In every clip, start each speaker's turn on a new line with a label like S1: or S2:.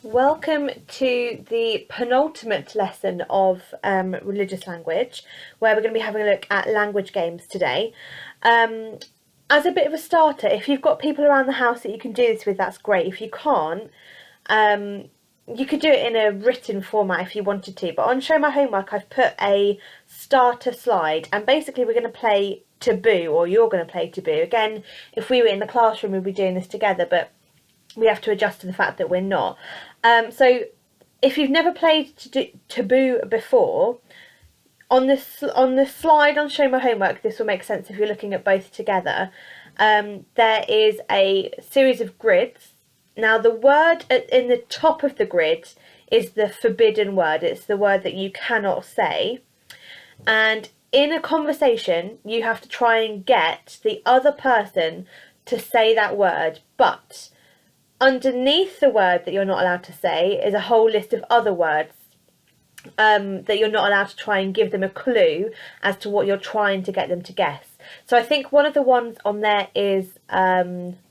S1: Welcome to the penultimate lesson of religious language, where we're going to be having a look at language games today. As a bit of a starter, if you've got people around the house that you can do this with, that's great. If you can't, you could do it in a written format if you wanted to. But on Show My Homework, I've put a starter slide, and basically we're going to play Taboo, or you're going to play Taboo. Again, if we were in the classroom, we'd be doing this together, but we have to adjust to the fact that we're not. So if you've never played Taboo before, on the slide on Show My Homework, this will make sense if you're looking at both together. There is a series of grids. Now the word in the top of the grid is the forbidden word. It's the word that you cannot say. And in a conversation, you have to try and get the other person to say that word, but underneath the word that you're not allowed to say is a whole list of other words that you're not allowed to try and give them a clue as to what you're trying to get them to guess. So I think one of the ones on there is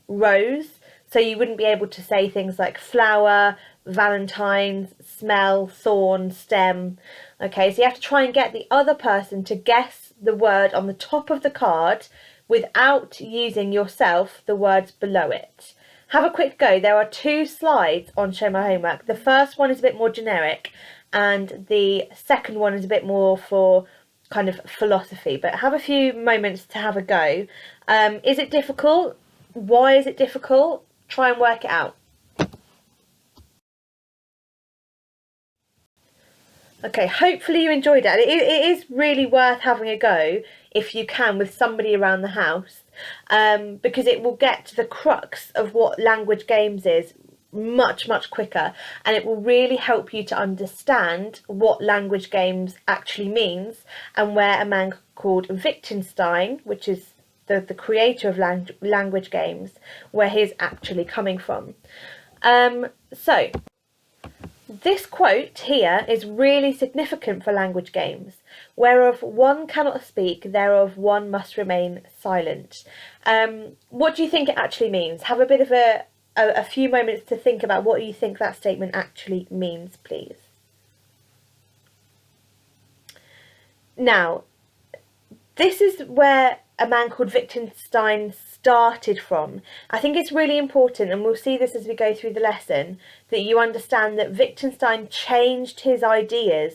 S1: rose. So you wouldn't be able to say things like flower, Valentine's, smell, thorn, stem. Okay, so you have to try and get the other person to guess the word on the top of the card without using yourself the words below it. Have a quick go. There are two slides on Show My Homework. The first one is a bit more generic and the second one is a bit more for kind of philosophy, but have a few moments to have a go. Is it difficult? Why is it difficult? Try and work it out. Okay, hopefully you enjoyed it. It is really worth having a go if you can with somebody around the house, because it will get to the crux of what language games is much quicker, and it will really help you to understand what language games actually means and where a man called Wittgenstein, which is the creator of language games, where he's actually coming from. So this quote here is really significant for language games. Whereof one cannot speak, thereof one must remain silent. What do you think it actually means? Have a bit of a few moments to think about what you think that statement actually means, please. Now, this is where a man called Wittgenstein started from. I think it's really important, and we'll see this as we go through the lesson, that you understand that Wittgenstein changed his ideas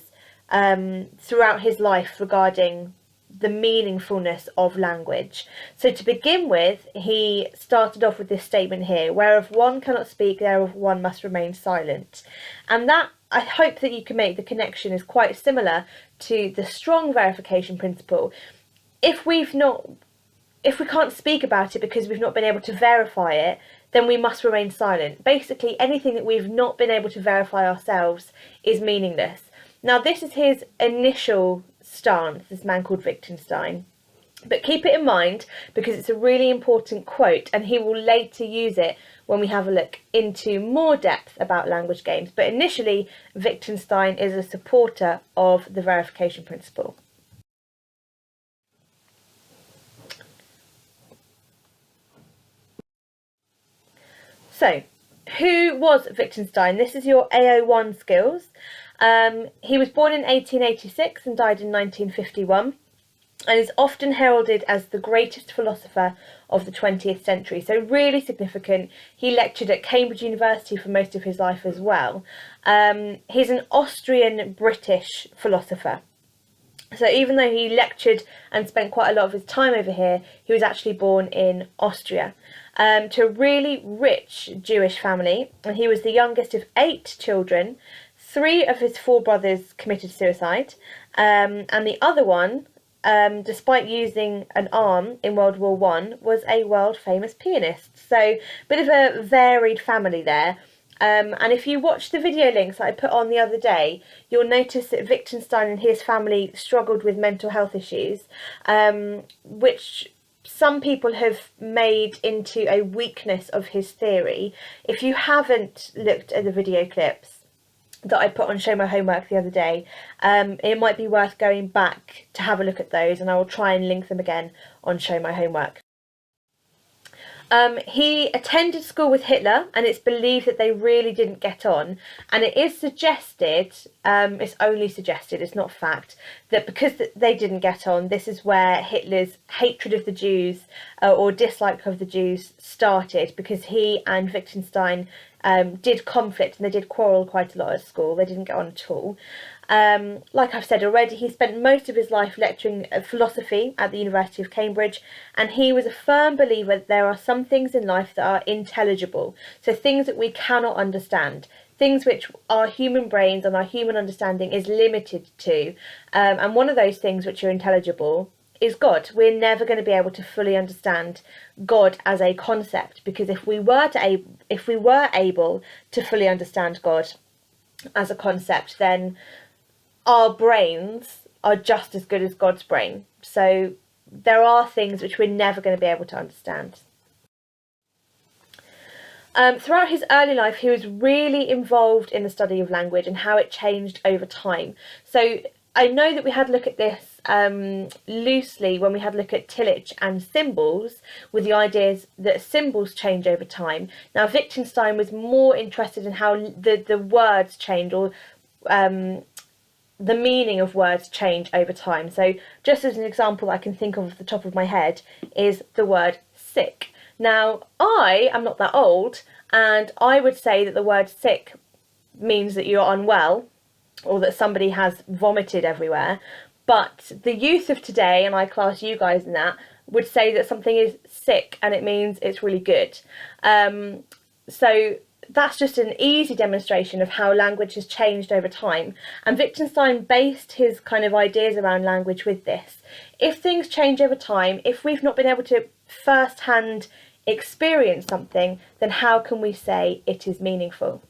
S1: throughout his life regarding the meaningfulness of language. So to begin with, he started off with this statement here, whereof one cannot speak, thereof one must remain silent. And that, I hope that you can make the connection, is quite similar to the strong verification principle. If we can't speak about it because we've not been able to verify it, then we must remain silent. Basically, anything that we've not been able to verify ourselves is meaningless. Now, this is his initial stance, this man called Wittgenstein. But keep it in mind because it's a really important quote, and he will later use it when we have a look into more depth about language games. But initially, Wittgenstein is a supporter of the verification principle. So, who was Wittgenstein? This is your AO1 skills. He was born in 1886 and died in 1951, and is often heralded as the greatest philosopher of the 20th century. So really significant. He lectured at Cambridge University for most of his life as well. He's an Austrian-British philosopher. So even though he lectured and spent quite a lot of his time over here, he was actually born in Austria, to a really rich Jewish family, and he was the youngest of 8 children. 3 of his 4 brothers committed suicide, and the other one, despite using an arm in World War I, was a world famous pianist. So a bit of a varied family there. And if you watch the video links that I put on the other day, you'll notice that Wittgenstein and his family struggled with mental health issues, which some people have made into a weakness of his theory. If you haven't looked at the video clips that I put on Show My Homework the other day, it might be worth going back to have a look at those, and I will try and link them again on Show My Homework. He attended school with Hitler, and it's believed that they really didn't get on. And it is suggested, it's only suggested, it's not fact, that because they didn't get on, this is where Hitler's hatred of the Jews or dislike of the Jews started, because he and Wittgenstein did conflict and they did quarrel quite a lot at school. They didn't get on at all. Like I've said already, he spent most of his life lecturing philosophy at the University of Cambridge, and he was a firm believer that there are some things in life that are intelligible, so things that we cannot understand, things which our human brains and our human understanding is limited to, and one of those things which are intelligible is God. We're never going to be able to fully understand God as a concept, because if we were able to fully understand God as a concept, then our brains are just as good as God's brain. So there are things which we're never going to be able to understand. Throughout his early life, he was really involved in the study of language and how it changed over time. So I know that we had a look at this loosely when we had a look at Tillich and symbols, with the ideas that symbols change over time. Now, Wittgenstein was more interested in how the words change, or the meaning of words change over time. So just as an example I can think of off the top of my head is the word sick. Now, I am not that old, and I would say that the word sick means that you're unwell or that somebody has vomited everywhere. But the youth of today, and I class you guys in that, would say that something is sick and it means it's really good. So that's just an easy demonstration of how language has changed over time. And Wittgenstein based his kind of ideas around language with this. If things change over time, if we've not been able to first-hand experience something, then how can we say it is meaningful?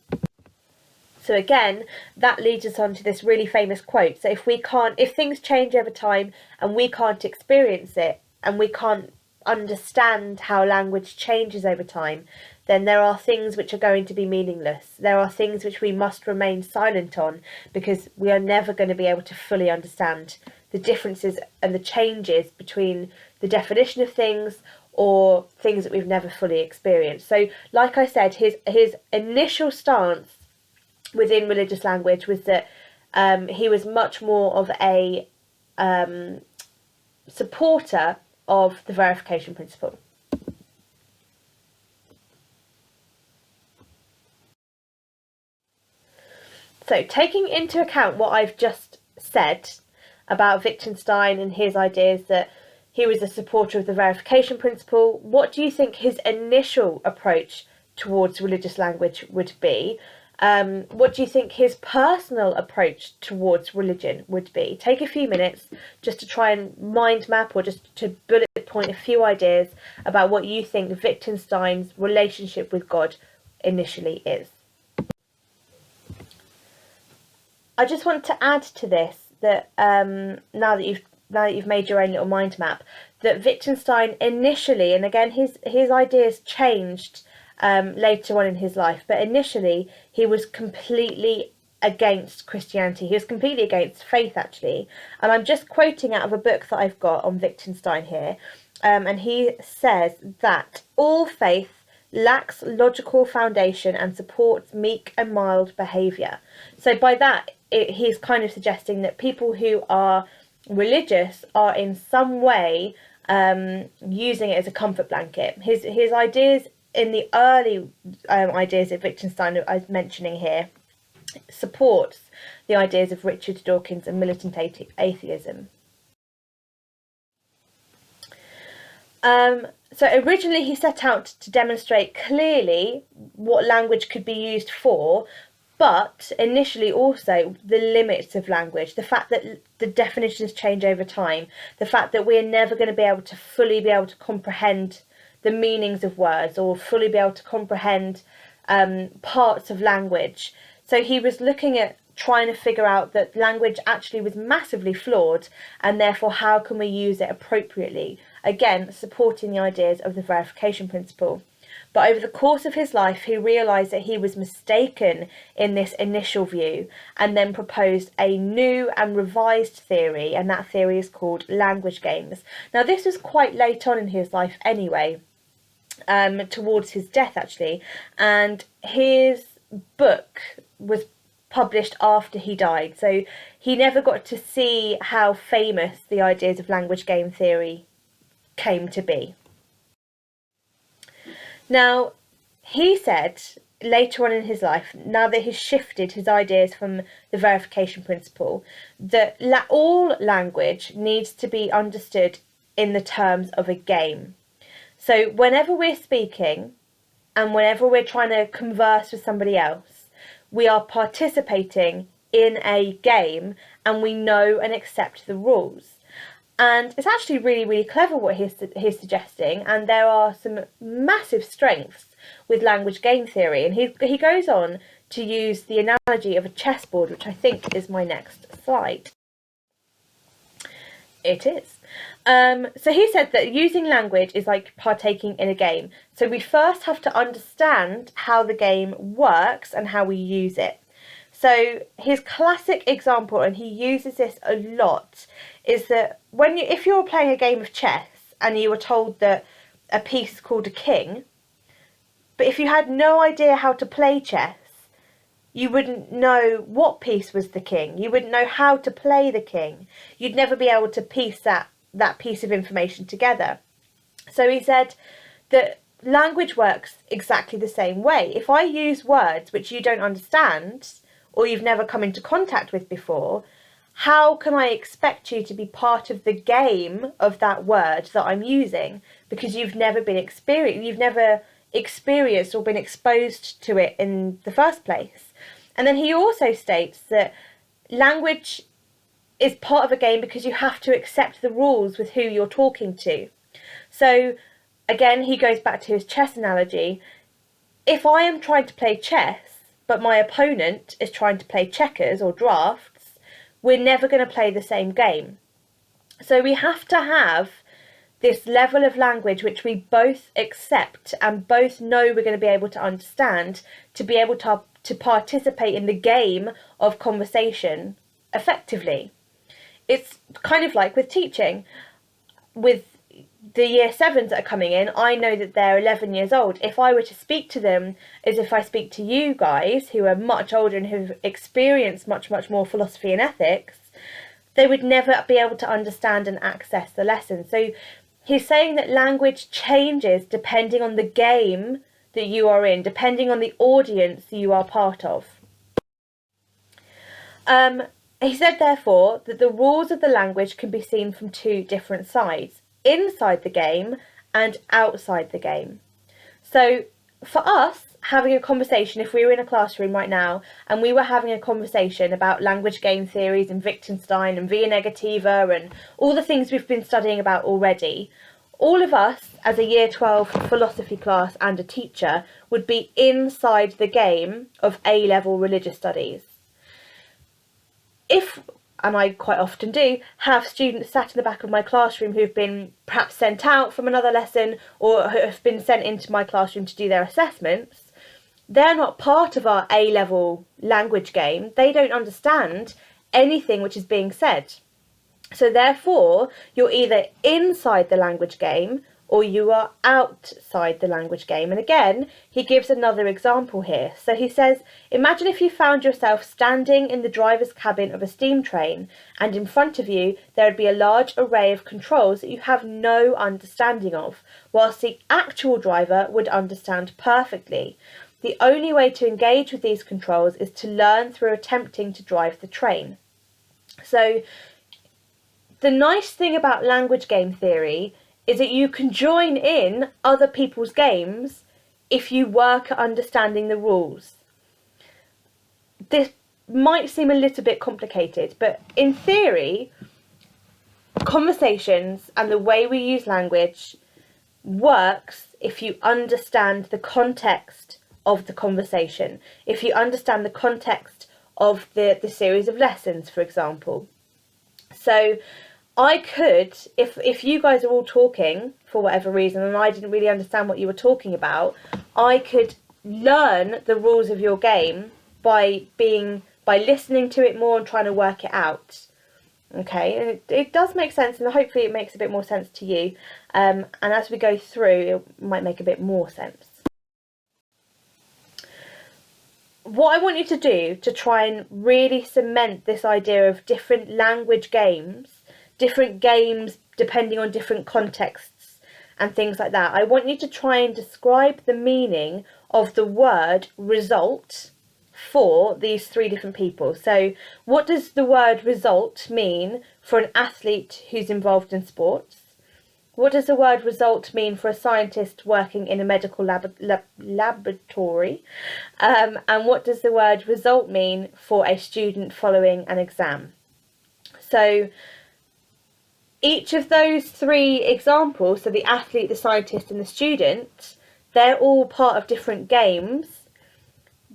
S1: So again, that leads us on to this really famous quote. So if things change over time and we can't experience it, and we can't understand how language changes over time, then there are things which are going to be meaningless. There are things which we must remain silent on, because we are never going to be able to fully understand the differences and the changes between the definition of things or things that we've never fully experienced. So like I said, his initial stance within religious language was that he was much more of a supporter of the verification principle. So taking into account what I've just said about Wittgenstein and his ideas that he was a supporter of the verification principle, what do you think his initial approach towards religious language would be? What do you think his personal approach towards religion would be? Take a few minutes just to try and mind map, or just to bullet point a few ideas about what you think Wittgenstein's relationship with God initially is. I just want to add to this that now that you've made your own little mind map, that Wittgenstein initially, and again his ideas changed later on in his life, but initially he was completely against Christianity. He was completely against faith, actually. And I'm just quoting out of a book that I've got on Wittgenstein here, and he says that all faith lacks logical foundation and supports meek and mild behaviour. So by that, he's kind of suggesting that people who are religious are in some way using it as a comfort blanket. His ideas in the early ideas of Wittgenstein I was mentioning here supports the ideas of Richard Dawkins and militant atheism. So originally he set out to demonstrate clearly what language could be used for, but initially also the limits of language, the fact that the definitions change over time, the fact that we're never going to be able to fully comprehend the meanings of words, or fully be able to comprehend parts of language. So he was looking at trying to figure out that language actually was massively flawed, and therefore how can we use it appropriately? Again, supporting the ideas of the verification principle. But over the course of his life, he realised that he was mistaken in this initial view, and then proposed a new and revised theory, and that theory is called language games. Now, this was quite late on in his life anyway. towards his death, actually. And his book was published after he died, so he never got to see how famous the ideas of language game theory came to be. Now, he said later on in his life, now that he's shifted his ideas from the verification principle, that all language needs to be understood in the terms of a game. So whenever we're speaking and whenever we're trying to converse with somebody else, we are participating in a game and we know and accept the rules. And it's actually really, really clever what he's suggesting, and there are some massive strengths with language game theory. And he goes on to use the analogy of a chessboard, which I think is my next slide. It is. So he said that using language is like partaking in a game. So we first have to understand how the game works and how we use it. So his classic example, and he uses this a lot, is that if you're playing a game of chess and you were told that a piece is called a king, but if you had no idea how to play chess, you wouldn't know what piece was the king. You wouldn't know how to play the king. You'd never be able to piece that piece of information together. So he said that language works exactly the same way. If I use words which you don't understand or you've never come into contact with before, how can I expect you to be part of the game of that word that I'm using? Because you've never experienced or been exposed to it in the first place. And then he also states that language is part of a game because you have to accept the rules with who you're talking to. So again, he goes back to his chess analogy. If I am trying to play chess, but my opponent is trying to play checkers or drafts, we're never going to play the same game. So we have to have this level of language which we both accept and both know we're going to be able to understand to be able to participate in the game of conversation effectively. It's kind of like with teaching. With the year 7s that are coming in, I know that they're 11 years old. If I were to speak to them as if I speak to you guys who are much older and who've experienced much, much more philosophy and ethics, they would never be able to understand and access the lesson. So he's saying that language changes depending on the game that you are in, depending on the audience you are part of. He said, therefore, that the rules of the language can be seen from two different sides, inside the game and outside the game. So for us, having a conversation, if we were in a classroom right now and we were having a conversation about language game theories and Wittgenstein and Via Negativa and all the things we've been studying about already, all of us as a year 12 philosophy class and a teacher would be inside the game of A-level religious studies. If, and I quite often do, have students sat in the back of my classroom who've been perhaps sent out from another lesson or have been sent into my classroom to do their assessments, they're not part of our A-level language game. They don't understand anything which is being said. So therefore, you're either inside the language game or you are outside the language game. And again, he gives another example here. So he says, imagine if you found yourself standing in the driver's cabin of a steam train, and in front of you there would be a large array of controls that you have no understanding of, whilst the actual driver would understand perfectly. The only way to engage with these controls is to learn through attempting to drive the train. So the nice thing about language game theory is that you can join in other people's games if you work at understanding the rules. This might seem a little bit complicated, but in theory, conversations and the way we use language works if you understand the context of the conversation, if you understand the context of the series of lessons, for example. So I could, if you guys are all talking for whatever reason and I didn't really understand what you were talking about, I could learn the rules of your game by listening to it more and trying to work it out. Okay, and it does make sense, and hopefully it makes a bit more sense to you. And as we go through, it might make a bit more sense. What I want you to do to try and really cement this idea of different language games, different games depending on different contexts and things like that, I want you to try and describe the meaning of the word result for these three different people. So what does the word result mean for an athlete who's involved in sports? What does the word result mean for a scientist working in a medical laboratory? And what does the word result mean for a student following an exam? So each of those three examples, so the athlete, the scientist and the student, they're all part of different games.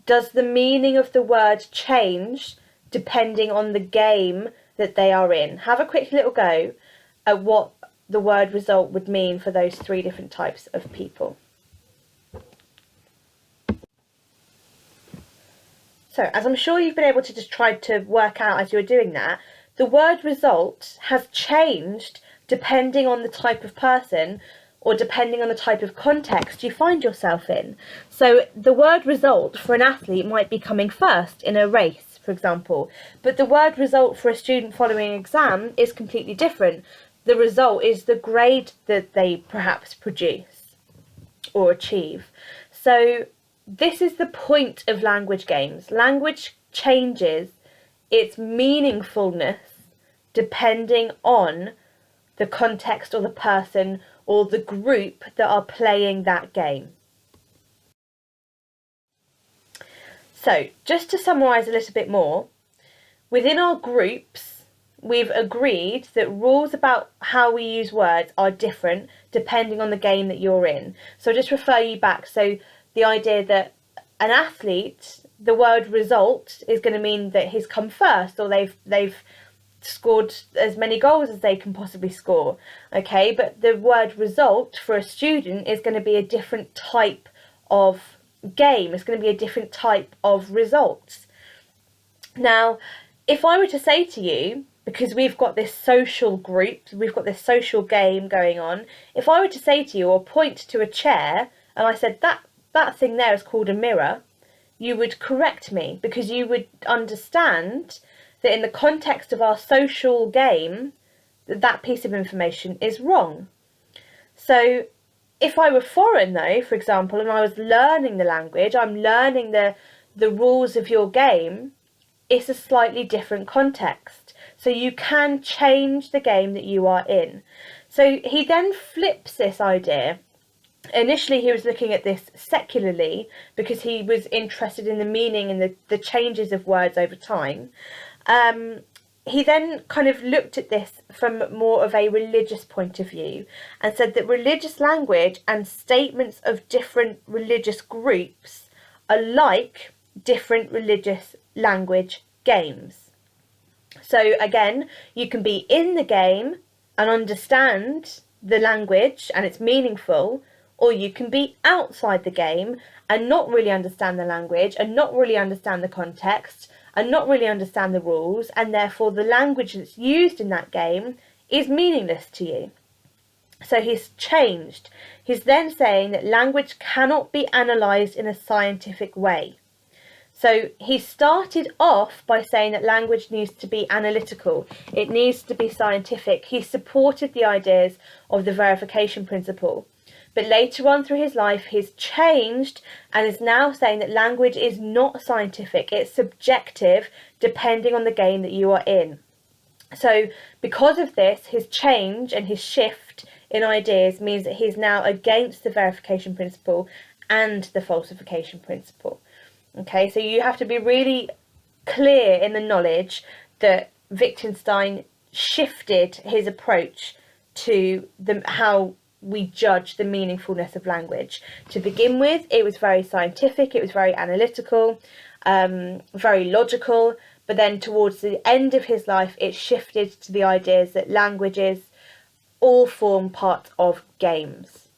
S1: Does the meaning of the word change depending on the game that they are in? Have a quick little go at what the word result would mean for those three different types of people. So, as I'm sure you've been able to just try to work out as you're doing that, the word result has changed depending on the type of person or depending on the type of context you find yourself in. So the word result for an athlete might be coming first in a race, for example, but the word result for a student following an exam is completely different. The result is the grade that they perhaps produce or achieve. So this is the point of language games. Language changes its meaningfulness depending on the context or the person or the group that are playing that game. So, just to summarise a little bit more, within our groups, we've agreed that rules about how we use words are different depending on the game that you're in. So I'll just refer you back. So the idea that an athlete, the word result is going to mean that he's come first, or they've scored as many goals as they can possibly score. Okay, but the word result for a student is going to be a different type of game. It's going to be a different type of results. Now, if I were to say to you, because we've got this social group, we've got this social game going on, if I were to say to you or point to a chair and I said that thing there is called a mirror, you would correct me, because you would understand that in the context of our social game, that piece of information is wrong. So if I were foreign though, for example, and I was learning the language, I'm learning the rules of your game, it's a slightly different context. So you can change the game that you are in. So he then flips this idea. Initially he was looking at this secularly because he was interested in the meaning and the changes of words over time. He then kind of looked at this from more of a religious point of view and said that religious language and statements of different religious groups are like different religious language games. So again, you can be in the game and understand the language and it's meaningful, or you can be outside the game and not really understand the language and not really understand the context and not really understand the rules, and therefore the language that's used in that game is meaningless to you. So he's changed. He's then saying that language cannot be analysed in a scientific way. So he started off by saying that language needs to be analytical, it needs to be scientific. He supported the ideas of the verification principle. But later on through his life, he's changed and is now saying that language is not scientific, it's subjective depending on the game that you are in. So because of this, his change and his shift in ideas means that he's now against the verification principle and the falsification principle. Okay, so you have to be really clear in the knowledge that Wittgenstein shifted his approach to how we judge the meaningfulness of language. To begin with, it was very scientific, it was very analytical, very logical, but then towards the end of his life, it shifted to the ideas that languages all form part of games.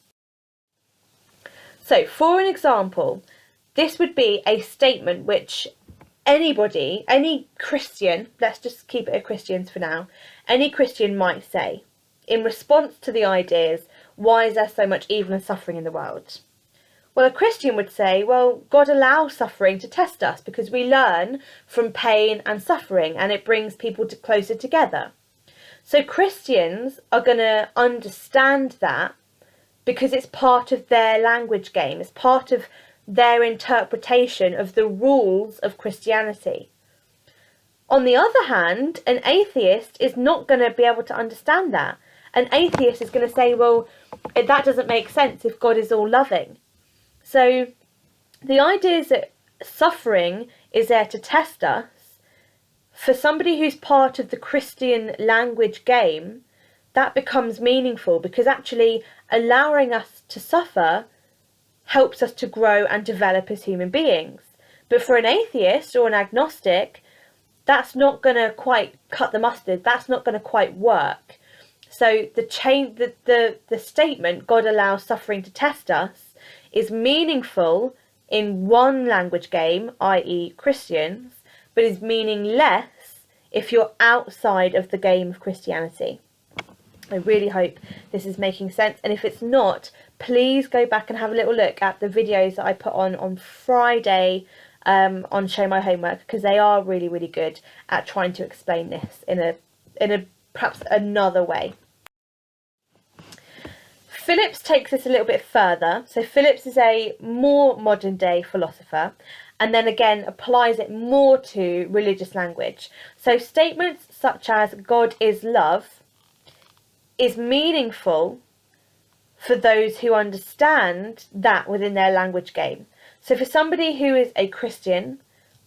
S1: So, for an example, this would be a statement which anybody, any Christian, let's just keep it at Christians for now, any Christian might say, in response to the ideas, why is there so much evil and suffering in the world? Well, a Christian would say, well, God allows suffering to test us because we learn from pain and suffering, and it brings people closer together. So Christians are going to understand that because it's part of their language game. It's part of their interpretation of the rules of Christianity. On the other hand, an atheist is not going to be able to understand that. An atheist is going to say, well, that doesn't make sense if God is all loving. So the idea is that suffering is there to test us. For somebody who's part of the Christian language game, that becomes meaningful because actually allowing us to suffer helps us to grow and develop as human beings. But for an atheist or an agnostic, that's not going to quite cut the mustard. That's not going to quite work. So the statement, God allows suffering to test us, is meaningful in one language game, i.e. Christians, but is meaningless if you're outside of the game of Christianity. I really hope this is making sense, and if it's not, please go back and have a little look at the videos that I put on Friday on Show My Homework, because they are really, really good at trying to explain this in a perhaps another way. Phillips takes this a little bit further. So Phillips is a more modern day philosopher, and then again applies it more to religious language. So statements such as God is love is meaningful for those who understand that within their language game. So for somebody who is a Christian,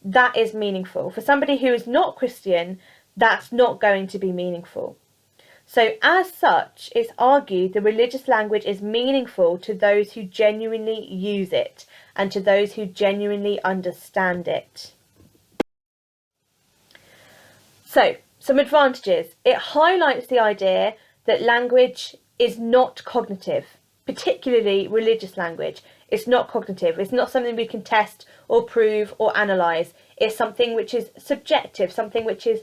S1: that is meaningful. For somebody who is not Christian, that's not going to be meaningful. So as such, it's argued the religious language is meaningful to those who genuinely use it and to those who genuinely understand it. So, some advantages. It highlights the idea that language is not cognitive, particularly religious language. It's not cognitive. It's not something we can test or prove or analyse. It's something which is subjective, something which is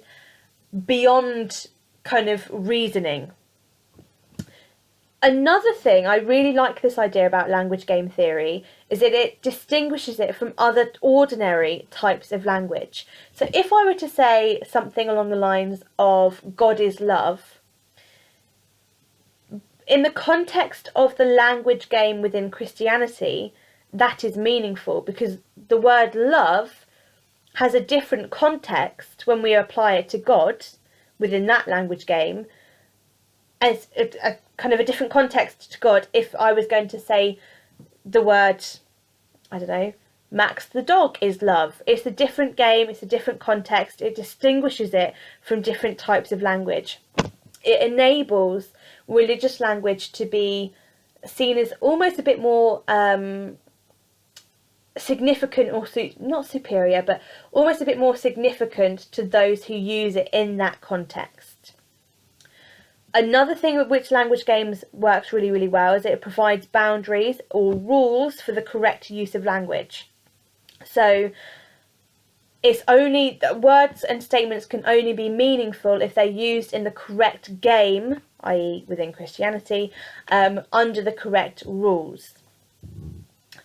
S1: beyond kind of reasoning. Another thing I really like this idea about language game theory is that it distinguishes it from other ordinary types of language. So if I were to say something along the lines of God is love, in the context of the language game within Christianity, that is meaningful because the word love has a different context when we apply it to God within that language game, as a kind of a different context to God if I was going to say the word, I don't know, Max the dog is love. It's a different game, it's a different context, it distinguishes it from different types of language. It enables religious language to be seen as almost a bit more significant, or not superior, but almost a bit more significant to those who use it in that context. Another thing with which language games works really, really well is it provides boundaries or rules for the correct use of language. So it's only words and statements can only be meaningful if they're used in the correct game, i.e. within Christianity, under the correct rules.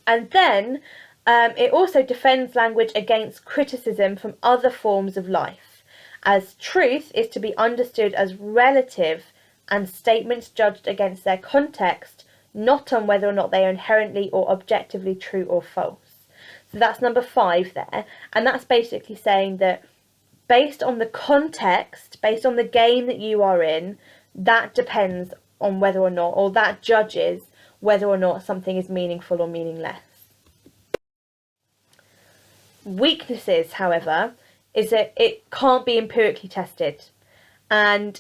S1: And then it also defends language against criticism from other forms of life, as truth is to be understood as relative and statements judged against their context, not on whether or not they are inherently or objectively true or false. So that's number 5 there, and that's basically saying that based on the context, based on the game that you are in, that depends on whether or not, or that judges whether or not something is meaningful or meaningless. Weaknesses, however, is that it can't be empirically tested, and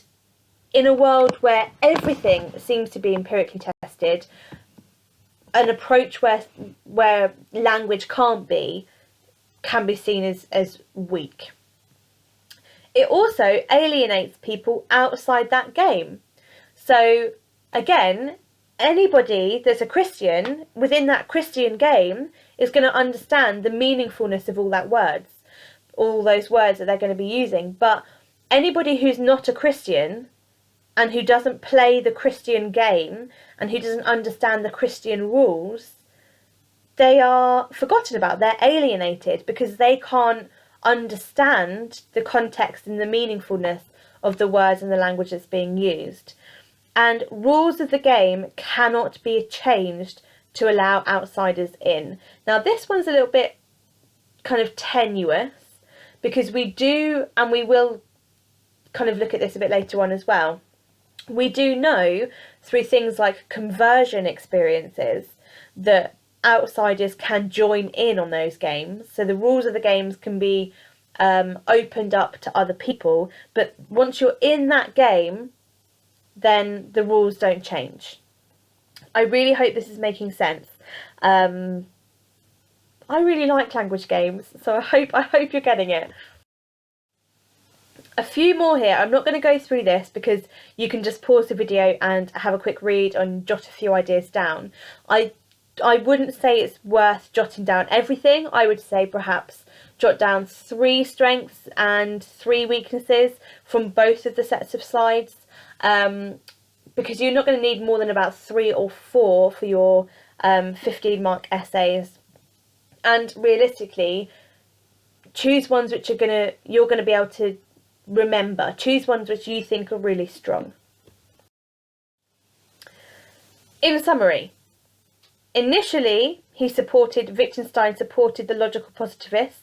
S1: in a world where everything seems to be empirically tested, an approach where language can't be can be seen as weak. It also alienates people outside that game. So again, anybody that's a Christian within that Christian game is going to understand the meaningfulness of all that words. all those words that they're going to be using. But anybody who's not a Christian and who doesn't play the Christian game and who doesn't understand the Christian rules, they are forgotten about. They're alienated because they can't understand the context and the meaningfulness of the words and the language that's being used. And rules of the game cannot be changed to allow outsiders in. Now, this one's a little bit kind of tenuous, because we do, and we will kind of look at this a bit later on as well, we do know through things like conversion experiences that outsiders can join in on those games. So the rules of the games can be opened up to other people, but once you're in that game, then the rules don't change. I really hope this is making sense. I really like language games, so I hope you're getting it. A few more here. I'm not going to go through this because you can just pause the video and have a quick read and jot a few ideas down. I wouldn't say it's worth jotting down everything. I would say perhaps jot down 3 strengths and 3 weaknesses from both of the sets of slides, because you're not going to need more than about 3 or 4 for your 15-mark essays. And realistically, choose ones which you're going to be able to remember. Choose ones which you think are really strong. In summary, initially Wittgenstein supported the logical positivists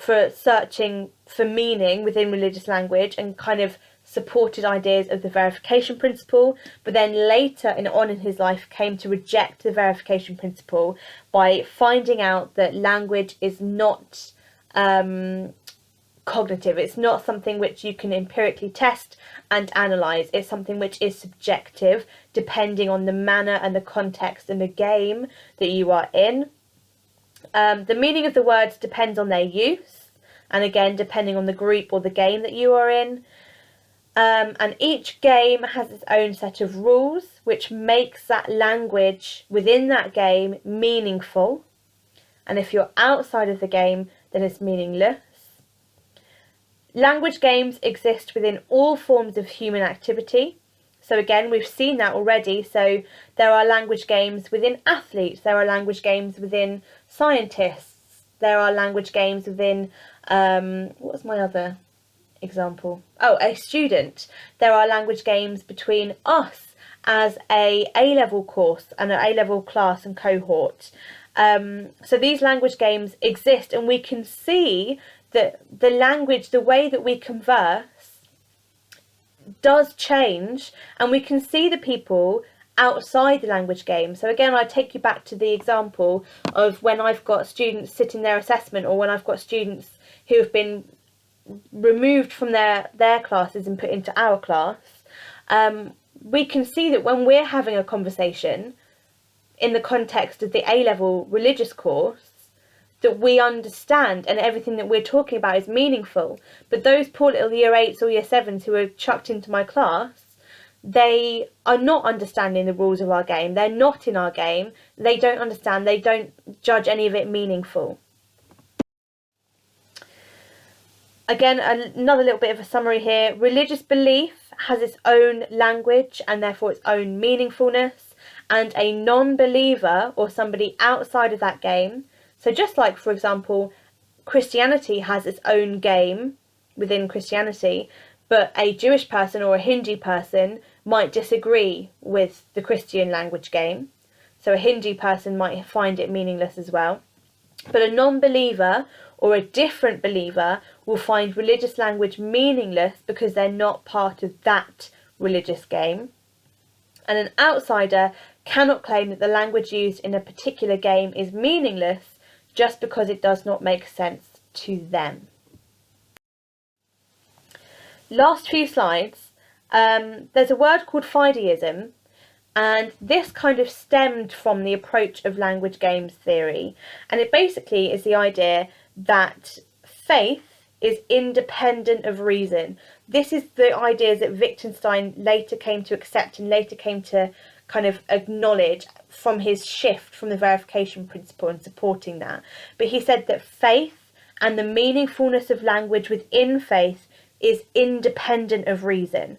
S1: for searching for meaning within religious language and kind of supported ideas of the verification principle, but then later on in his life came to reject the verification principle by finding out that language is not cognitive. It's not something which you can empirically test and analyse. It's something which is subjective, depending on the manner and the context and the game that you are in. The meaning of the words depends on their use, and again, depending on the group or the game that you are in. And each game has its own set of rules, which makes that language within that game meaningful. And if you're outside of the game, then it's meaningless. Language games exist within all forms of human activity. So again, we've seen that already. So there are language games within athletes, there are language games within scientists, there are language games within, what was my other example? Oh, a student. There are language games between us as a A-level course and an A-level class and cohort. So these language games exist, and we can see that the language, the way that we converse, does change, and we can see the people outside the language game. So again, I take you back to the example of when I've got students sitting their assessment, or when I've got students who have been removed from their classes and put into our class. We can see that when we're having a conversation in the context of the A-level religious course, that we understand and everything that we're talking about is meaningful. But those poor little year 8s or year 7s who are chucked into my class, they are not understanding the rules of our game. They're not in our game. They don't understand. They don't judge any of it meaningful. Again, another little bit of a summary here. Religious belief has its own language and therefore its own meaningfulness, and a non-believer or somebody outside of that game, so just like, for example, Christianity has its own game within Christianity, but a Jewish person or a Hindu person might disagree with the Christian language game. So a Hindu person might find it meaningless as well. But a non-believer or a different believer will find religious language meaningless because they're not part of that religious game. And an outsider cannot claim that the language used in a particular game is meaningless just because it does not make sense to them. Last few slides. There's a word called fideism, and this kind of stemmed from the approach of language games theory, and it basically is the idea that faith is independent of reason. This is the ideas that Wittgenstein later came to accept and later came to kind of acknowledge from his shift from the verification principle and supporting that. But he said that faith and the meaningfulness of language within faith is independent of reason.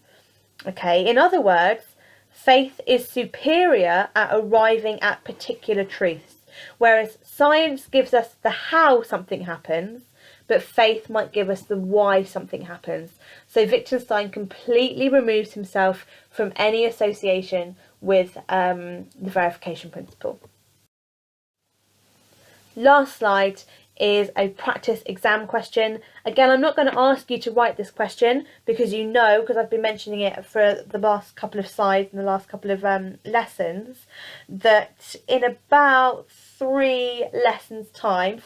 S1: Okay, in other words, faith is superior at arriving at particular truths, whereas science gives us the how something happens, but faith might give us the why something happens. So Wittgenstein completely removes himself from any association with the verification principle. Last slide is a practice exam question. Again, I'm not going to ask you to write this question because you know, because I've been mentioning it for the last couple of slides and the last couple of lessons, that in about 3 lessons time,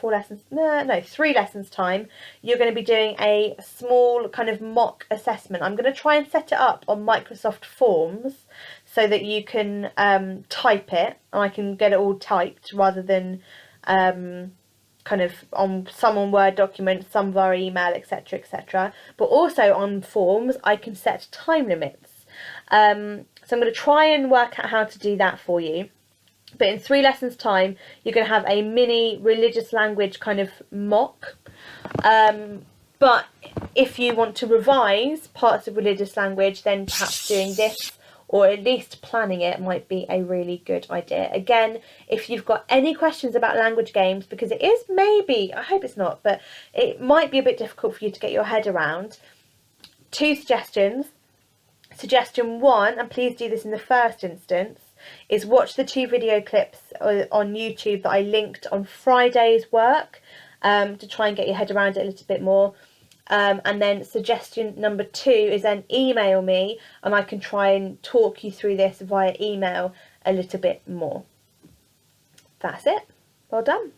S1: you're going to be doing a small kind of mock assessment. I'm going to try and set it up on Microsoft Forms so that you can type it, and I can get it all typed rather than kind of some on Word documents, some via email, etc. But also on forms I can set time limits. So I'm going to try and work out how to do that for you. But in 3 lessons time you're going to have a mini religious language kind of mock. But if you want to revise parts of religious language, then perhaps doing this, or at least planning it, might be a really good idea. Again, if you've got any questions about language games, because it is maybe, I hope it's not, but it might be a bit difficult for you to get your head around, 2 suggestions. Suggestion 1, and please do this in the first instance, is watch the 2 video clips on YouTube that I linked on Friday's work to try and get your head around it a little bit more. And then suggestion number 2 is then email me and I can try and talk you through this via email a little bit more. That's it. Well done.